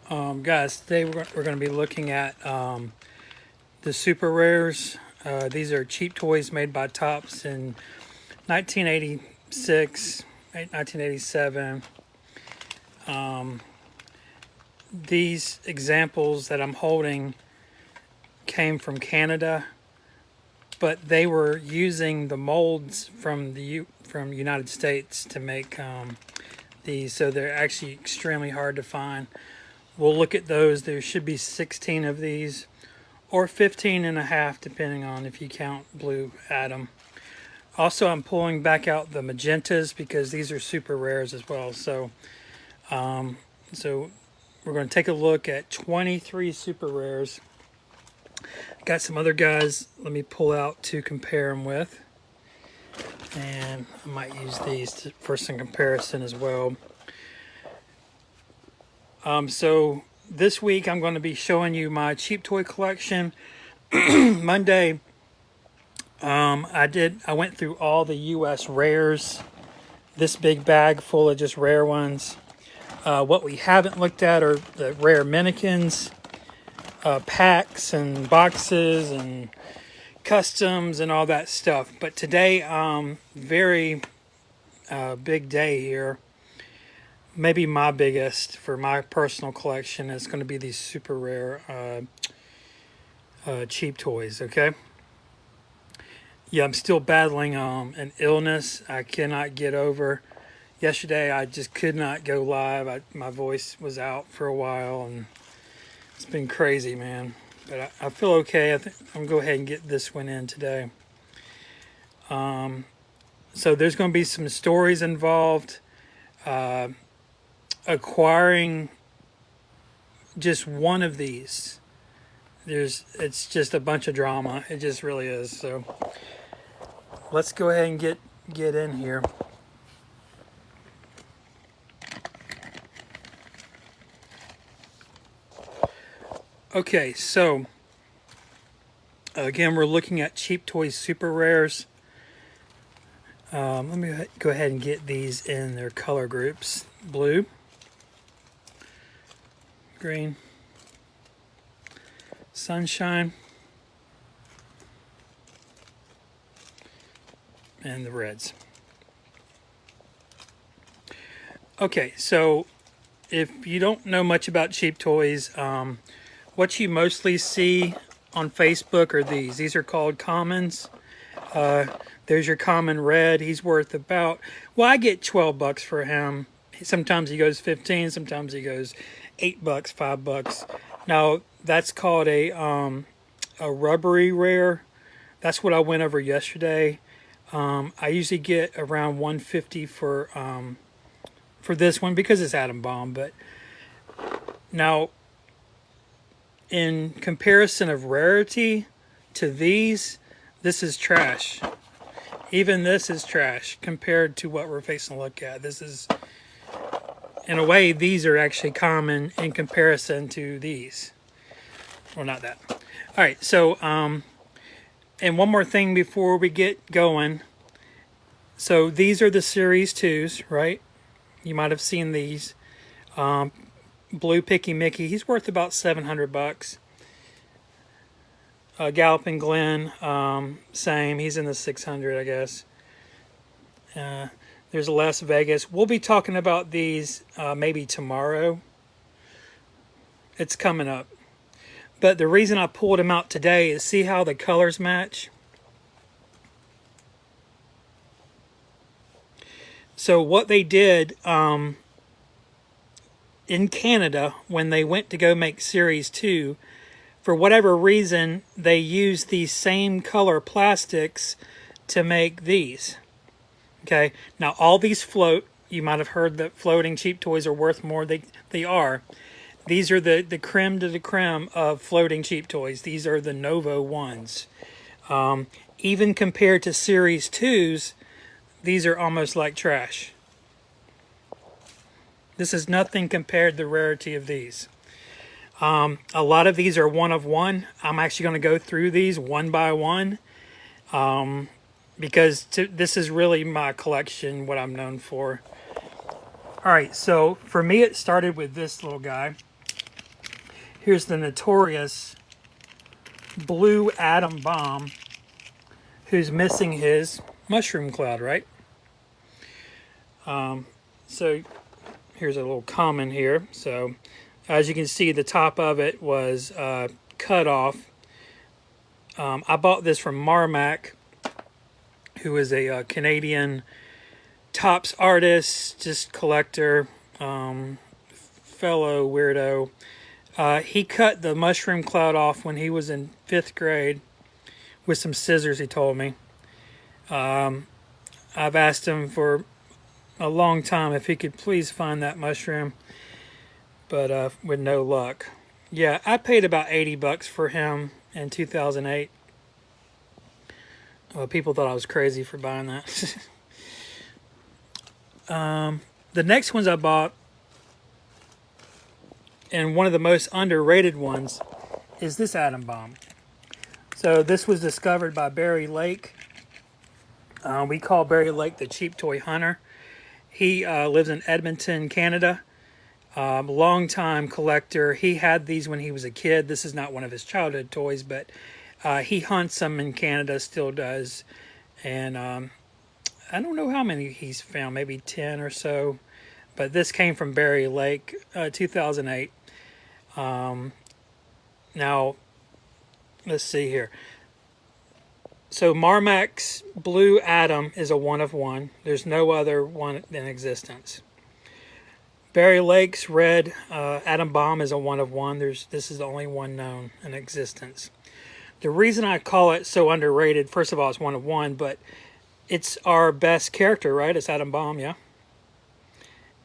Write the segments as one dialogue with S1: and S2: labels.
S1: Guys, today we're going to be looking at the super rares. These are cheap toys made by Tops in 1986, 1987. These examples that I'm holding came from Canada, but they were using the molds from from United States to make these, so they're actually extremely hard to find. We'll look at those. There should be 16 of these, or 15 and a half, depending on if you count Blue Atom. Also, I'm pulling back out the magentas because these are super rares as well. So we're going to take a look at 23 super rares. Got some other guys let me pull out to compare them with. And I might use these for some comparison as well. So this week I'm going to be showing you my cheap toy collection. Monday, I went through all the U.S. rares. This big bag full of just rare ones. What we haven't looked at are the rare mannequins, packs and boxes and customs and all that stuff. But today, very big day here. Maybe my biggest for my personal collection is going to be these super rare cheap toys, okay? Yeah, I'm still battling an illness I cannot get over. Yesterday, I just could not go live. My voice was out for a while, and it's been crazy, man. But I feel okay. I think I'm going to go ahead and get this one in today. So there's going to be some stories involved. Acquiring just one of these, it's just a bunch of drama. It just really is. So let's go ahead and get in here. Okay, so again, we're looking at cheap toys super rares. Let me go ahead and get these in their color groups: blue, green, sunshine, and the reds. Okay, so if you don't know much about cheap toys, what you mostly see on Facebook are these. These are called commons. There's your common red. He's worth about, well, I get $12 for him. Sometimes he goes 15, sometimes he goes $8, $5. Now that's called a rubbery rare. That's what I went over yesterday. I usually get around 150 for this one because it's atom bomb. But now, in comparison of rarity to these, this is trash. Even this is trash compared to what we're facing to look at. This is, in a way, these are actually common in comparison to these. Well, not that. All right, so, and one more thing before we get going. So these are the Series 2s, right? You might have seen these. Blue Picky Mickey, he's worth about $700. Galloping Glen, same. He's in the 600, I guess. There's Las Vegas. We'll be talking about these maybe tomorrow. It's coming up. But the reason I pulled them out today is see how the colors match. So what they did in Canada when they went to go make Series 2, for whatever reason, they used these same color plastics to make these. Okay, now all these float. You might have heard that floating cheap toys are worth more. They are. These are the creme de la creme of floating cheap toys. These are the Novo ones. Even compared to Series 2s, these are almost like trash. This is nothing compared to the rarity of these. A lot of these are one of one. I'm actually going to go through these one by one because this is really my collection, what I'm known for. All right, so for me, it started with this little guy. Here's the notorious blue atom bomb, who's missing his mushroom cloud, right? So here's a little comment here. So as you can see, the top of it was cut off. I bought this from Marmac, who is a Canadian tops artist, just collector, fellow weirdo. He cut the mushroom cloud off when he was in 5th grade with some scissors, he told me. I've asked him for a long time if he could please find that mushroom, but with no luck. Yeah, I paid about $80 for him in 2008. People thought I was crazy for buying that. The next ones I bought, and one of the most underrated ones, is this atom bomb. So this was discovered by Barry Lake. We call Barry Lake the cheap toy hunter. He lives in Edmonton, Canada. Long-time collector. He had these when he was a kid. This is not one of his childhood toys, but he hunts them in Canada, still does. And I don't know how many he's found, maybe 10 or so. But this came from Barry Lake, 2008. Now, let's see here. So Marmac's Blue Atom is a 1 of 1. There's no other one in existence. Barry Lake's Red Atom Bomb is a 1 of 1. This is the only one known in existence. The reason I call it so underrated, first of all, it's 1 of 1, but it's our best character, right? It's Atom Bomb, yeah?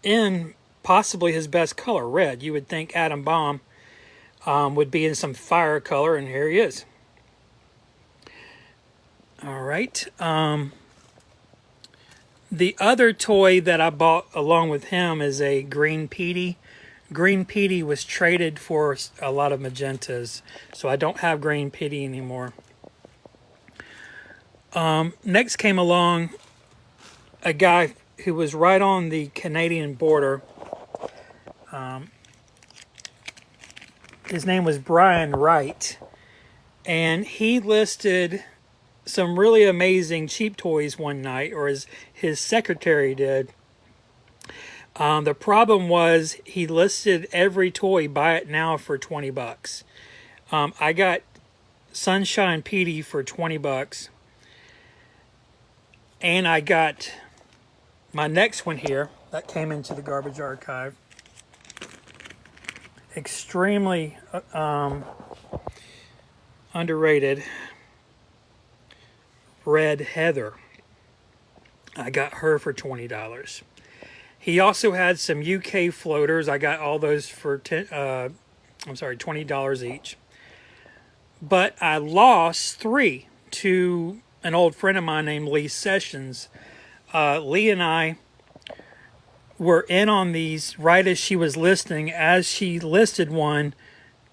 S1: In possibly his best color, red. You would think Atom Bomb would be in some fire color, and here he is. All right. The other toy that I bought along with him is a Green Petey. Green Petey was traded for a lot of magentas, so I don't have Green Petey anymore. Next came along a guy who was right on the Canadian border. His name was Brian Wright, and he listed some really amazing cheap toys one night, or his secretary did. The problem was he listed every toy, buy it now, for $20. I got Sunshine Petey for $20, and I got my next one here that came into the garbage archive. Extremely underrated. Red Heather. I got her for $20. He also had some UK floaters. I got all those for $20 each. But I lost 3 to an old friend of mine named Lee Sessions. Lee and I were in on these right as she was listing. As she listed one,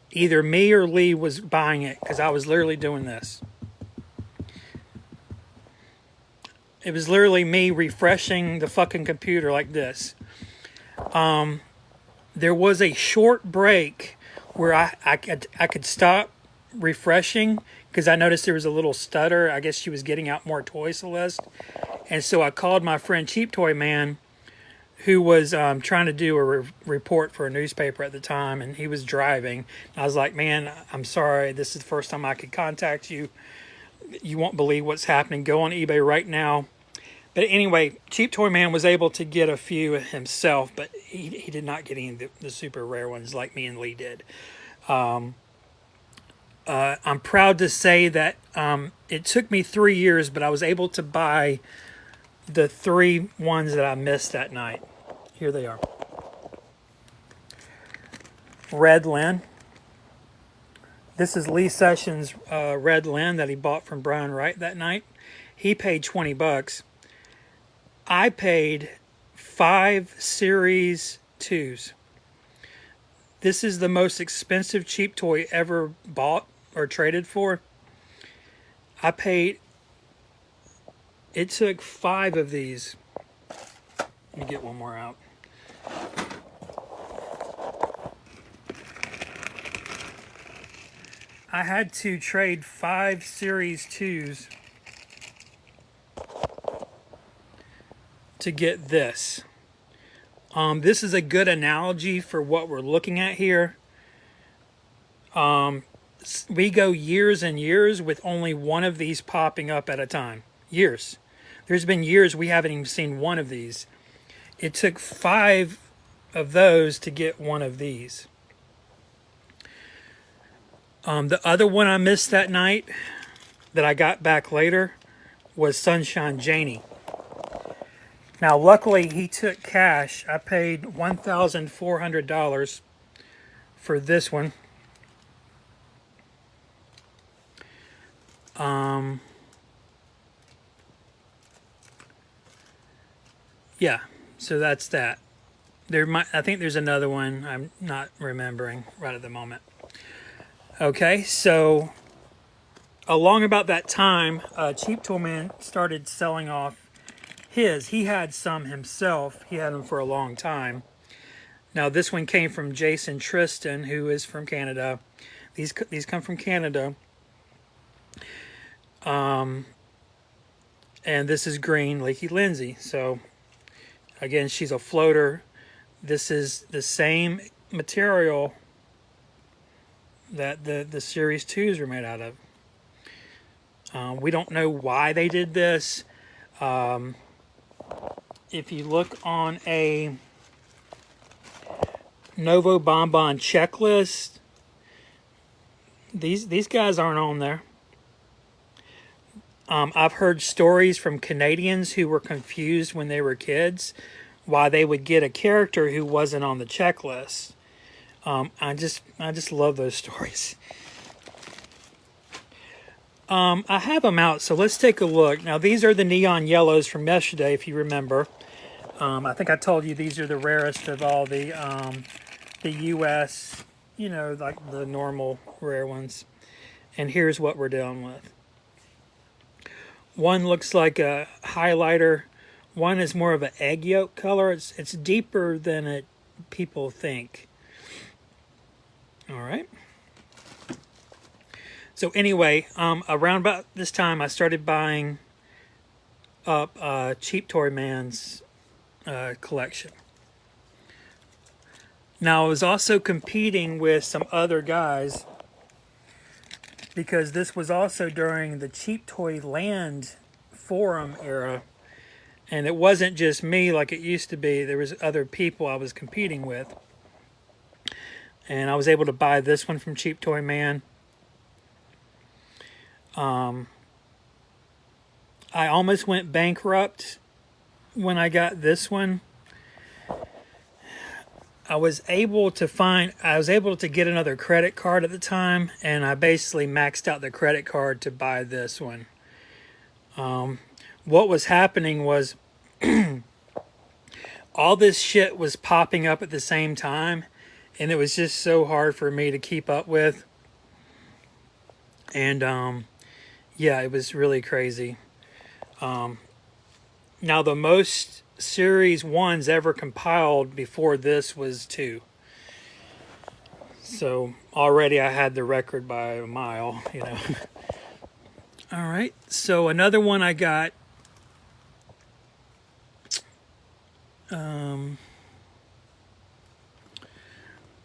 S1: either me or Lee was buying it, because I was literally doing this. It was literally me refreshing the fucking computer like this. There was a short break where I could stop refreshing because I noticed there was a little stutter. I guess she was getting out more toys, Celeste. And so I called my friend Cheap Toy Man, who was trying to do a report for a newspaper at the time, and he was driving. I was like, man, I'm sorry. This is the first time I could contact you. You won't believe what's happening. Go on eBay right now. But anyway, Cheap Toy Man was able to get a few himself, but he did not get any of the super rare ones like me and Lee did. I'm proud to say that it took me 3 years, but I was able to buy the 3 ones that I missed that night. Here they are. Red Lynn. This is Lee Sessions' Red Lynn that he bought from Brian Wright that night. He paid $20. I paid 5 Series 2s. This is the most expensive cheap toy ever bought or traded for. I paid... It took 5 of these. Let me get one more out. I had to trade 5 Series 2s to get this. This is a good analogy for what we're looking at here. We go years and years with only one of these popping up at a time. Years. There's been years we haven't even seen one of these. It took 5 of those to get one of these. The other one I missed that night that I got back later was Sunshine Janie. Now, luckily, he took cash. I paid $1,400 for this one. Yeah, so that's that. I think there's another one I'm not remembering right at the moment. Okay, so along about that time, Cheap Toy Man started selling off his. He had some himself. He had them for a long time. Now this one came from Jason Tristan, who is from Canada. These come from Canada. And this is green, Lakey Lindsay. So again, she's a floater. This is the same material that the Series 2s are made out of. We don't know why they did this. If you look on a Novo Bonbon checklist, these guys aren't on there. I've heard stories from Canadians who were confused when they were kids why they would get a character who wasn't on the checklist. I just love those stories. I have them out, so let's take a look. Now these are the neon yellows from yesterday, if you remember. I think I told you these are the rarest of all the U.S., like the normal rare ones. And here's what we're dealing with. One looks like a highlighter. One is more of an egg yolk color. It's deeper than people think. All right. So anyway, around about this time, I started buying up Cheap Toy Man's collection. Now, I was also competing with some other guys because this was also during the Cheap Toy Land forum era. And it wasn't just me like it used to be. There was other people I was competing with. And I was able to buy this one from Cheap Toy Man. I almost went bankrupt when I got this one. I was able to get another credit card at the time, and I basically maxed out the credit card to buy this one. What was happening was all this shit was popping up at the same time, and it was just so hard for me to keep up with. And yeah, it was really crazy. Now the most Series 1s ever compiled before this was 2. So already I had the record by a mile, All right, so another one I got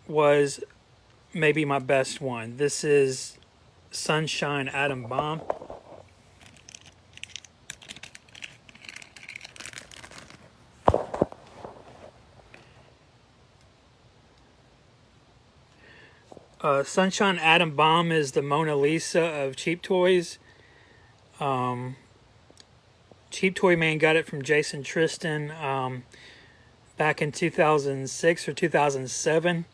S1: was maybe my best one. This is Sunshine Atom Bomb. Sunshine Atom Bomb is the Mona Lisa of cheap toys. Cheap Toy Man got it from Jason Tristan back in 2006 or 2007.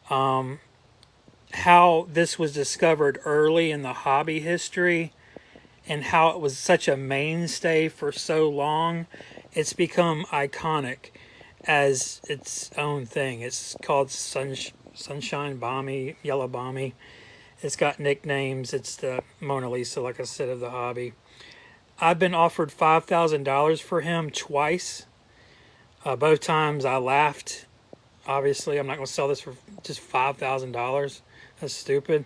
S1: How this was discovered early in the hobby history and how it was such a mainstay for so long, it's become iconic as its own thing. It's called Sunshine Bomby, Yellow Bomby. It's got nicknames. It's the Mona Lisa, like I said, of the hobby. I've been offered $5,000 for him twice. Both times I laughed. Obviously, I'm not going to sell this for just $5,000. That's stupid.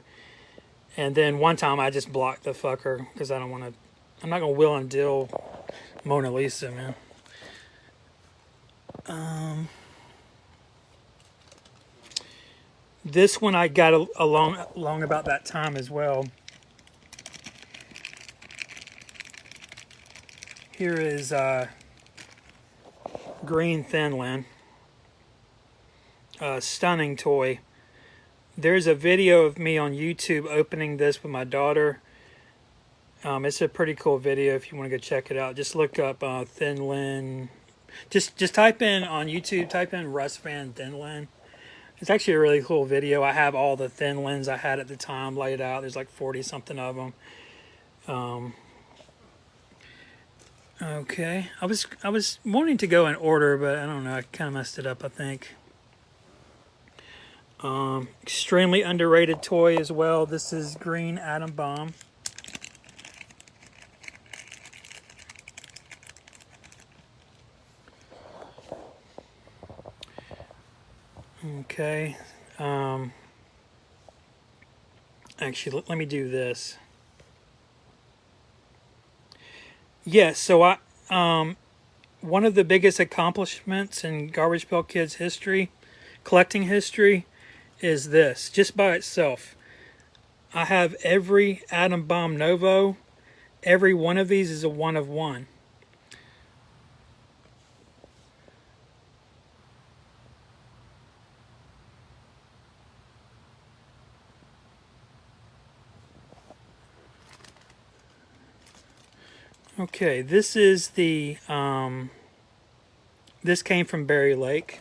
S1: And then one time I just blocked the fucker because I don't want to. I'm not gonna will and deal Mona Lisa, man. This one I got along about that time as well. Here is green Thinland. Stunning toy. There's a video of me on YouTube opening this with my daughter. It's a pretty cool video if you want to go check it out. Just look up Thinland. Just type in on YouTube, type in Russ Van Thinland. It's actually a really cool video. I have all the Thinlands I had at the time laid out. There's like 40 something of them. Okay, I was wanting to go in order, but I don't know. I kind of messed it up, I think. Extremely underrated toy as well. This is green atom bomb. Okay. Actually, let me do this. Yes, so one of the biggest accomplishments in Garbage Pail Kids history, collecting history, is this. Just by itself, I have every Atom Bomb Novo. Every one of these is a 1 of 1. Okay, this is the this came from Berry Lake.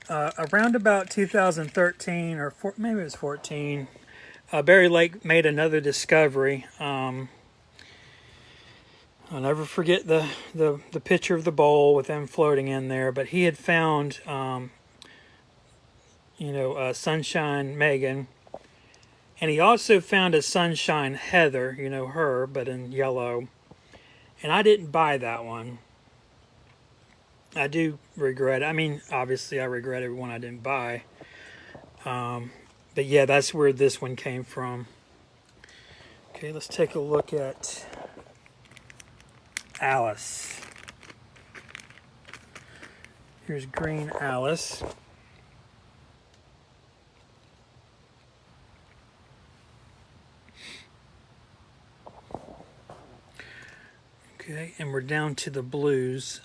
S1: Around about 2013 or maybe it was 14, Berry Lake made another discovery. I'll never forget the picture of the bowl with them floating in there. But he had found, Sunshine Megan, and he also found a Sunshine Heather, her, but in yellow. And I didn't buy that one. I do regret it. I mean, obviously I regret every one I didn't buy. But yeah, that's where this one came from. Okay, let's take a look at Alice. Here's green Alice. Okay, and we're down to the blues.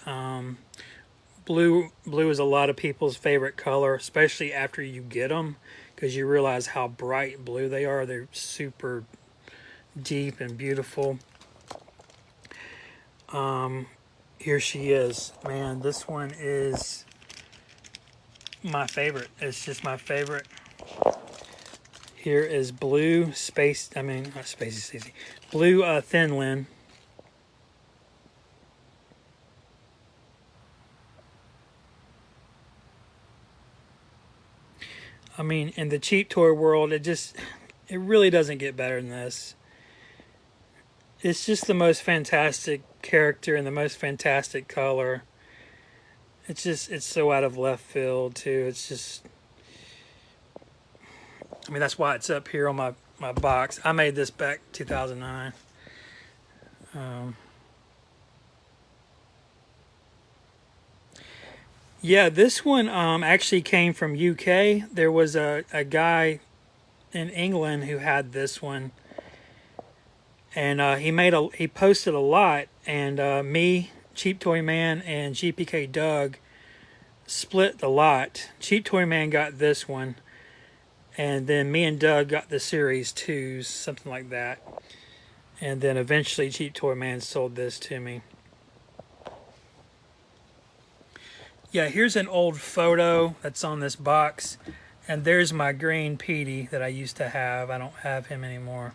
S1: Blue is a lot of people's favorite color, especially after you get them, because you realize how bright blue they are. They're super deep and beautiful. Here she is. Man, this one is my favorite. It's just my favorite. Here is blue not Space is easy. Blue Thinland. I mean, in the cheap toy world, it really doesn't get better than this. It's just the most fantastic character and the most fantastic color. It's so out of left field, too. It's just, I mean, that's why it's up here on my box. I made this back 2009. Yeah, this one actually came from UK. There was a guy in England who had this one, and he posted a lot, and me, Cheap Toy Man, and GPK Doug split the lot. Cheap Toy Man got this one, and then me and Doug got the Series 2s, something like that. And then eventually Cheap Toy Man sold this to me. Yeah, here's an old photo that's on this box. And there's my green Petey that I used to have. I don't have him anymore.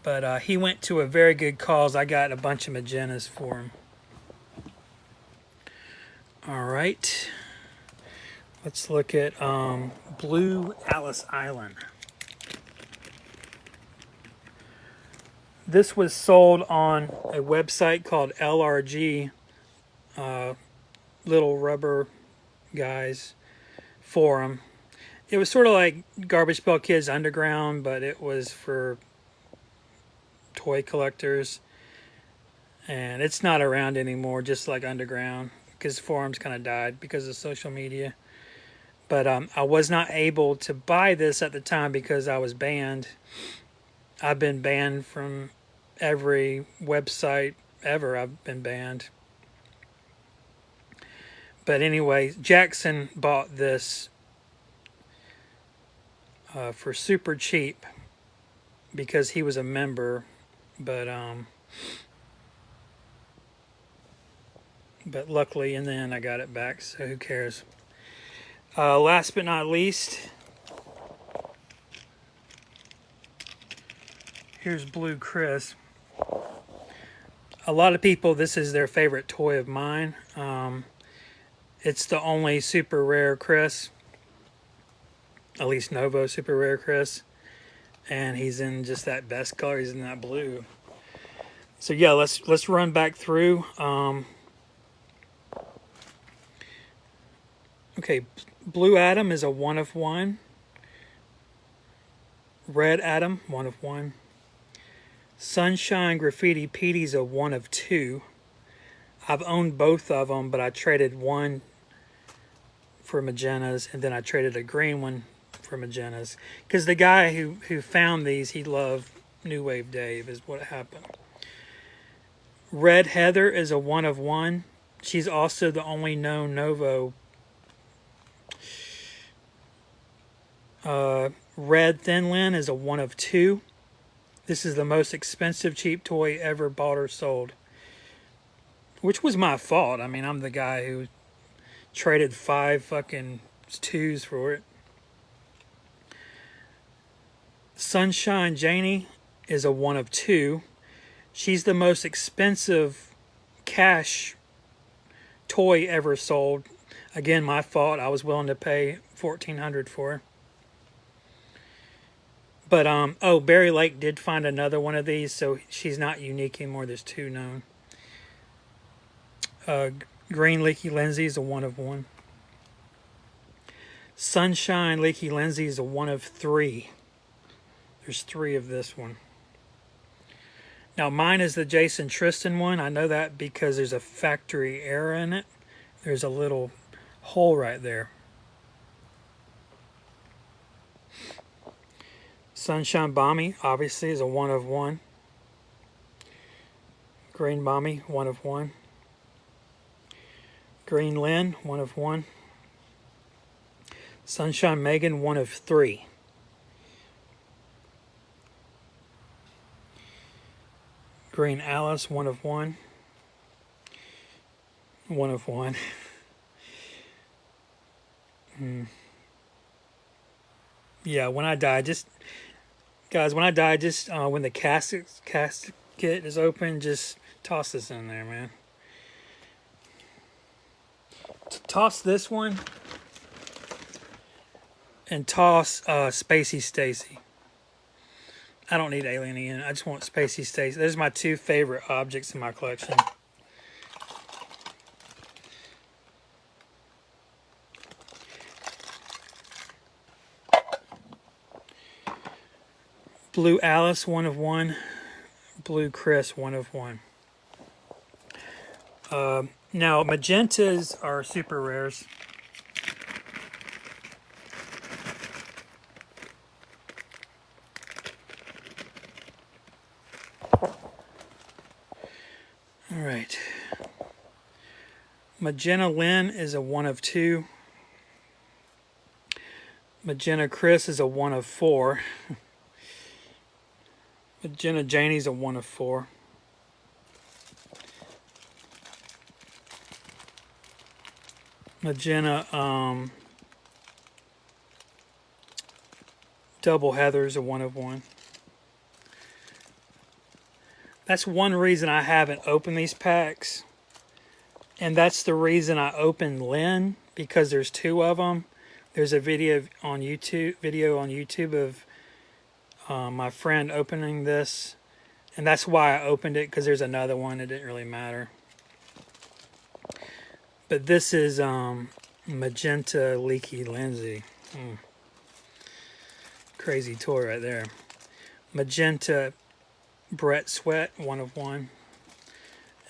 S1: But he went to a very good cause. I got a bunch of magentas for him. All right. Let's look at Blue Alice Island. This was sold on a website called LRG, Little Rubber Guys Forum. It was sort of like Garbage Pail Kids Underground, but it was for toy collectors. And it's not around anymore, just like Underground, because forums kind of died because of social media. But I was not able to buy this at the time because I was banned. I've been banned from every website ever. I've been banned. But anyway, Jackson bought this for super cheap because he was a member. But luckily in the end I got it back, so who cares. Last but not least, here's Blue Chris. A lot of people, this is their favorite toy of mine. It's the only super rare Chris, at least Novos super rare Chris, and he's in just that best color. He's in that blue. So yeah, let's run back through. Okay, Blue Adam is a 1 of 1. Red Adam, 1 of 1. Sunshine Graffiti Petey's a 1 of 2. I've owned both of them, but I traded one for magentas, and then I traded a green one for magentas. Because the guy who found these, he loved New Wave Dave, is what happened. Red Heather is a 1 of 1. She's also the only known Novo. Red Thin Lin is a 1 of 2. This is the most expensive cheap toy ever bought or sold. Which was my fault. I mean, I'm the guy who traded 5 fucking 2s for it. Sunshine Janie is a 1 of 2. She's the most expensive cash toy ever sold. Again, my fault. I was willing to pay $1,400 for her. But, oh, Barry Lake did find another one of these, so she's not unique anymore. There's 2 known. Green Leaky Lindsay is a 1 of 1. Sunshine Leaky Lindsay is a 1 of 3. There's 3 of this one. Now, mine is the Jason Tristan one. I know that because there's a factory error in it. There's a little hole right there. Sunshine Bommy, obviously, is a 1 of 1. Green Bommy, 1 of 1. Green Lynn, 1 of 1. Sunshine Megan, 1 of 3. Green Alice, 1 of 1. 1 of 1. Yeah, when I die, just... Guys, when I die, just when the casket is open, just toss this in there, man. Toss this one. And toss Spacey Stacy. I don't need Alien Ian. I just want Spacey Stacy. Those are my 2 favorite objects in my collection. Blue Alice, 1 of 1. Blue Chris, 1 of 1. Now, magentas are super rares. All right. Magenta Lynn is a 1 of 2. Magenta Chris is a 1 of 4. Magenta Janie's a 1 of 4. Magenta Double Heather's a 1 of 1. That's one reason I haven't opened these packs. And that's the reason I opened Lynn, because there's 2 of them. There's a video on YouTube of my friend opening this, and that's why I opened it, because there's another one. It didn't really matter. But this is Magenta Leaky Lindsay. crazy toy right there. Magenta Brett Sweat, 1 of 1.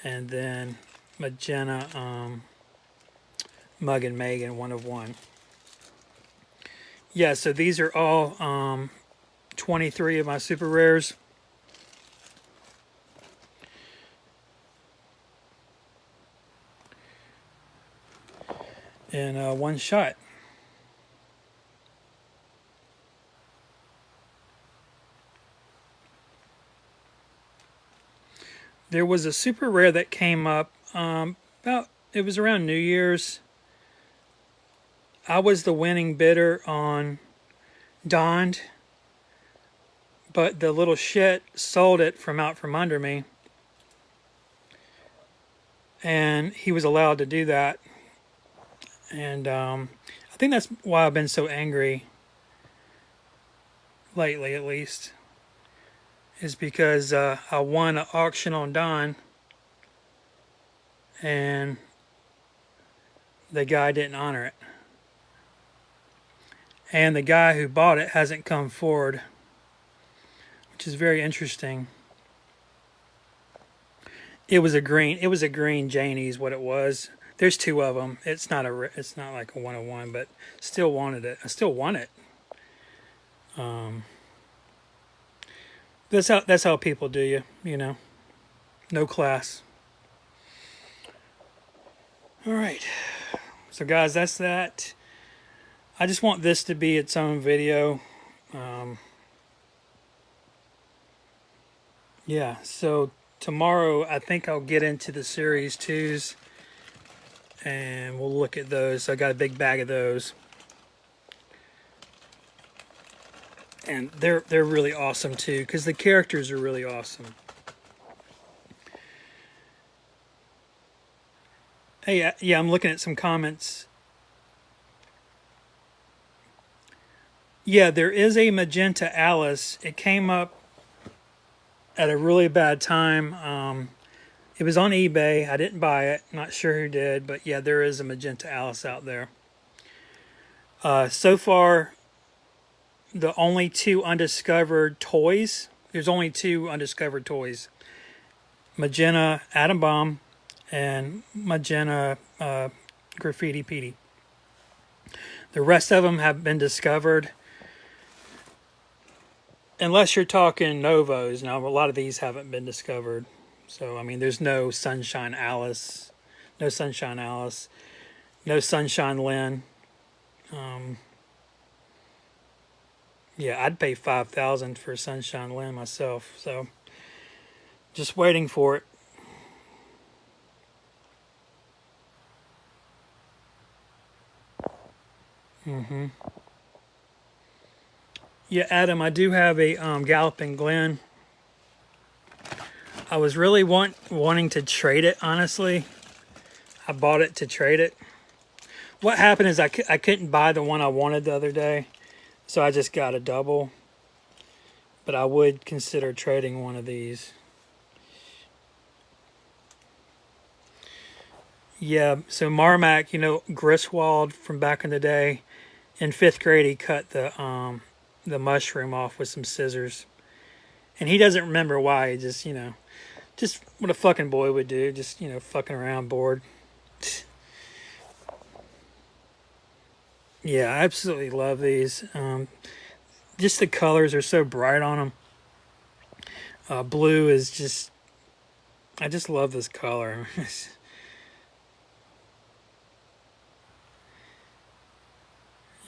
S1: And then Magenta Mug and Megan, 1 of 1. Yeah, so these are all 23 of my super rares. In one shot. There was a super rare that came up it was around New Year's. I was the winning bidder on Donned, but the little shit sold it from out from under me, and he was allowed to do that. And I think that's why I've been so angry lately, at least, is because I won an auction on Don, and the guy didn't honor it. And the guy who bought it hasn't come forward, which is very interesting. It was a green Janie's, what it was. There's 2 of them. It's not like a 101, but still wanted it. I still want it. That's how people do you know. No class. All right. So guys, that's that. I just want this to be its own video. Yeah, so tomorrow I think I'll get into the Series 2s and we'll look at those. So I got a big bag of those. And they're really awesome too, because the characters are really awesome. Hey, yeah, I'm looking at some comments. Yeah, there is a Magenta Alice. It came up at a really bad time. It was on eBay. I didn't buy it. Not sure who did, but yeah, there is a Magenta Alice out there. So far, the only 2 undiscovered toys. There's only 2 undiscovered toys. Magenta Atom Bomb and Magenta Graffiti Petey. The rest of them have been discovered. Unless you're talking Novos. Now, a lot of these haven't been discovered. So, I mean, there's no Sunshine Alice. No Sunshine Alice. No Sunshine Lynn. Yeah, I'd pay $5,000 for Sunshine Lynn myself. So, just waiting for it. Yeah, Adam, I do have a Galloping Glen. I was really wanting to trade it, honestly. I bought it to trade it. What happened is I couldn't buy the one I wanted the other day, so I just got a double. But I would consider trading one of these. Yeah, so Marmac, you know, Griswold from back in the day, in 5th grade he cut the mushroom off with some scissors. And he doesn't remember why. He just, you know, just what a fucking boy would do. Just, you know, fucking around bored. Yeah, I absolutely love these. Just the colors are so bright on them. Blue is just, I just love this color.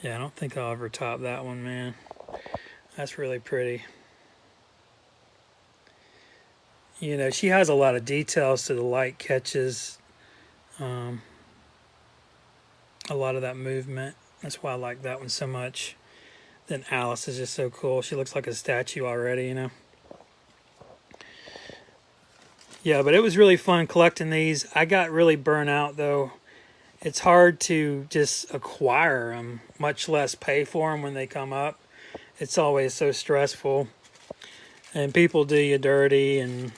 S1: Yeah, I don't think I'll ever top that one, man. That's really pretty. You know, she has a lot of details to the light catches. A lot of that movement. That's why I like that one so much. Then Alice is just so cool. She looks like a statue already, you know. Yeah, but it was really fun collecting these. I got really burnt out, though. It's hard to just acquire them, much less pay for them when they come up. It's always so stressful. And people do you dirty, and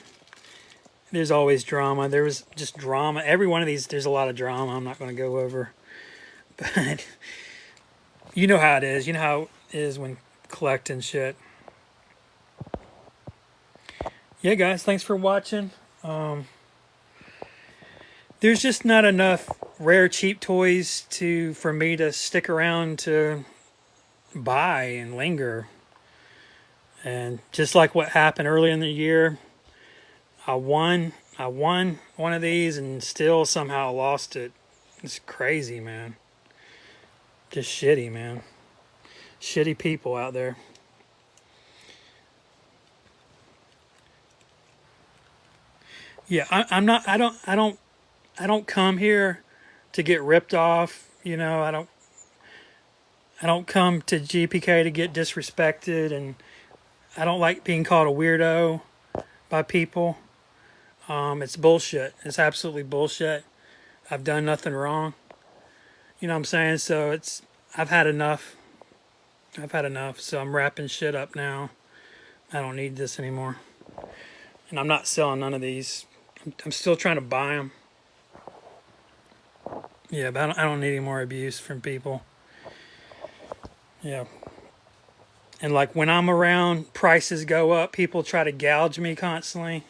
S1: there's always drama. There was just drama. Every one of these, there's a lot of drama I'm not going to go over. But you know how it is. You know how it is when collecting shit. Yeah, guys, thanks for watching. There's just not enough rare cheap toys for me to stick around to buy and linger. And just like what happened earlier in the year, I won one of these and still somehow lost it. It's crazy, man. Just shitty, man. Shitty people out there. Yeah, I'm not. I don't come here to get ripped off. You know, I don't come to GPK to get disrespected, and I don't like being called a weirdo by people. It's bullshit. It's absolutely bullshit. I've done nothing wrong. You know what I'm saying? So I've had enough. I've had enough. So I'm wrapping shit up now. I don't need this anymore. And I'm not selling none of these. I'm still trying to buy them. Yeah, but I don't need any more abuse from people. Yeah. And like when I'm around, prices go up. People try to gouge me constantly.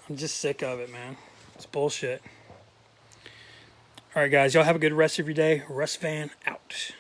S1: I'm just sick of it, man. It's bullshit. All right, guys. Y'all have a good rest of your day. Russ Van out.